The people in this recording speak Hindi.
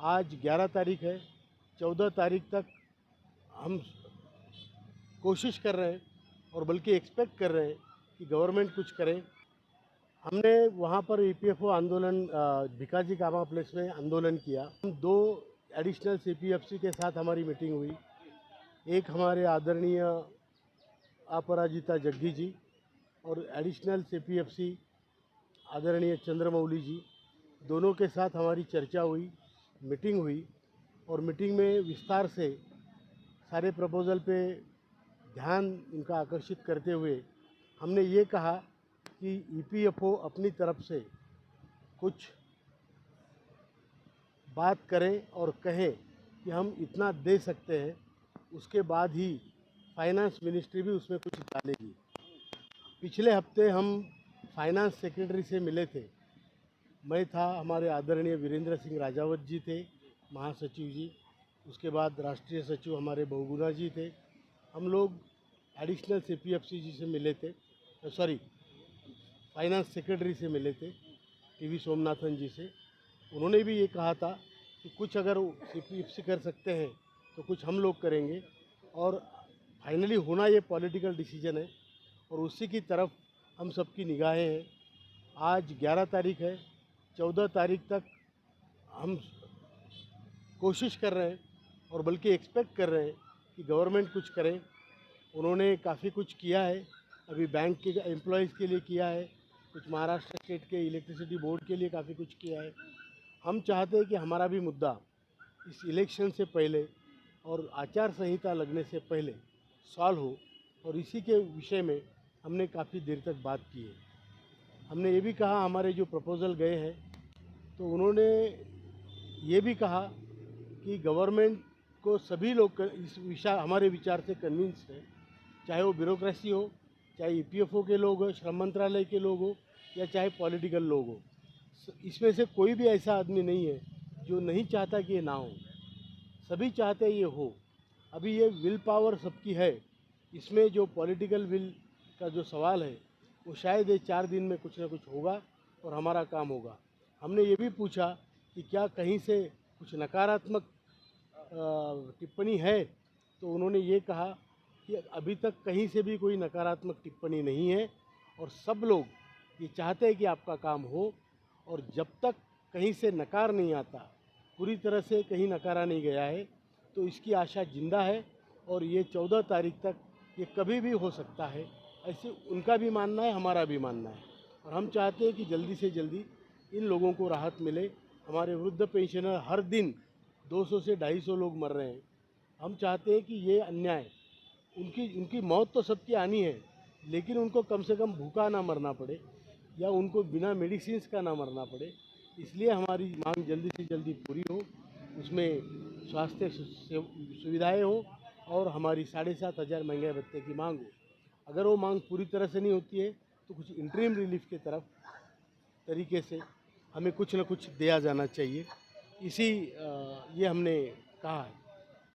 आज 11 तारीख है। 14 तारीख तक हम कोशिश कर रहे हैं और बल्कि एक्सपेक्ट कर रहे हैं कि गवर्नमेंट कुछ करे। हमने वहाँ पर ईपीएफओ आंदोलन भिकाजी कामा प्लेस में आंदोलन किया। हम 2 एडिशनल सीपीएफसी के साथ हमारी मीटिंग हुई। एक हमारे आदरणीय अपराजिता जग्गी जी और एडिशनल सीपीएफसी आदरणीय चंद्रमौली जी, दोनों के साथ हमारी चर्चा हुई, मीटिंग हुई और मीटिंग में विस्तार से सारे प्रपोज़ल पे ध्यान उनका आकर्षित करते हुए हमने ये कहा कि ईपीएफओ अपनी तरफ से कुछ बात करें और कहें कि हम इतना दे सकते हैं, उसके बाद ही फाइनेंस मिनिस्ट्री भी उसमें कुछ डालेगी। पिछले हफ्ते हम फाइनेंस सेक्रेटरी से मिले थे। मैं था, हमारे आदरणीय वीरेंद्र सिंह राजावत जी थे, महासचिव जी, उसके बाद राष्ट्रीय सचिव हमारे बहुगुणा जी थे। हम लोग एडिशनल सीपीएफसी जी से मिले थे, फाइनेंस सेक्रेटरी से मिले थे, टीवी सोमनाथन जी से। उन्होंने भी ये कहा था कि कुछ अगर सीपीएफसी कर सकते हैं तो कुछ हम लोग करेंगे और फाइनली होना ये पॉलिटिकल डिसीजन है और उसी की तरफ हम सबकी निगाहें हैं। आज 11 तारीख है। 14 तारीख तक हम कोशिश कर रहे हैं और बल्कि एक्सपेक्ट कर रहे हैं कि गवर्नमेंट कुछ करे। उन्होंने काफ़ी कुछ किया है, अभी बैंक के एम्प्लॉयज़ के लिए किया है, कुछ महाराष्ट्र स्टेट के इलेक्ट्रिसिटी बोर्ड के लिए काफ़ी कुछ किया है। हम चाहते हैं कि हमारा भी मुद्दा इस इलेक्शन से पहले और आचार संहिता लगने से पहले सॉल्व हो और इसी के विषय में हमने काफ़ी देर तक बात की है। हमने ये भी कहा, हमारे जो प्रपोज़ल गए हैं तो उन्होंने ये भी कहा कि गवर्नमेंट को सभी लोग इस हमारे विचार से कन्विंस है, चाहे वो ब्यूरोक्रेसी हो, चाहे ईपीएफओ के लोग हो, श्रम मंत्रालय के लोग हो या चाहे पॉलिटिकल लोग हो। इसमें से कोई भी ऐसा आदमी नहीं है जो नहीं चाहता कि ये ना हो। सभी चाहते हैं ये हो। अभी ये विल पावर सबकी है। इसमें जो पॉलिटिकल विल का जो सवाल है वो शायद ये 4 दिन में कुछ ना कुछ होगा और हमारा काम होगा। हमने ये भी पूछा कि क्या कहीं से कुछ नकारात्मक टिप्पणी है, तो उन्होंने ये कहा कि अभी तक कहीं से भी कोई नकारात्मक टिप्पणी नहीं है और सब लोग ये चाहते हैं कि आपका काम हो और जब तक कहीं से नकार नहीं आता, पूरी तरह से कहीं नकारा नहीं गया है, तो इसकी आशा जिंदा है और ये 14 तारीख तक ये कभी भी हो सकता है। ऐसे उनका भी मानना है, हमारा भी मानना है और हम चाहते हैं कि जल्दी से जल्दी इन लोगों को राहत मिले। हमारे वृद्ध पेंशनर हर दिन 200 से 250 लोग मर रहे हैं। हम चाहते हैं कि ये अन्याय, उनकी मौत तो सबकी आनी है, लेकिन उनको कम से कम भूखा ना मरना पड़े या उनको बिना मेडिसिन्स का ना मरना पड़े। इसलिए हमारी मांग जल्दी से जल्दी पूरी हो, उसमें स्वास्थ्य सुविधाएँ हों और हमारी 7,500 महंगाई भत्ते की मांग हो। अगर वो मांग पूरी तरह से नहीं होती है तो कुछ इंटरिम रिलीफ के तरीके से हमें कुछ न कुछ दिया जाना चाहिए। ये हमने कहा है।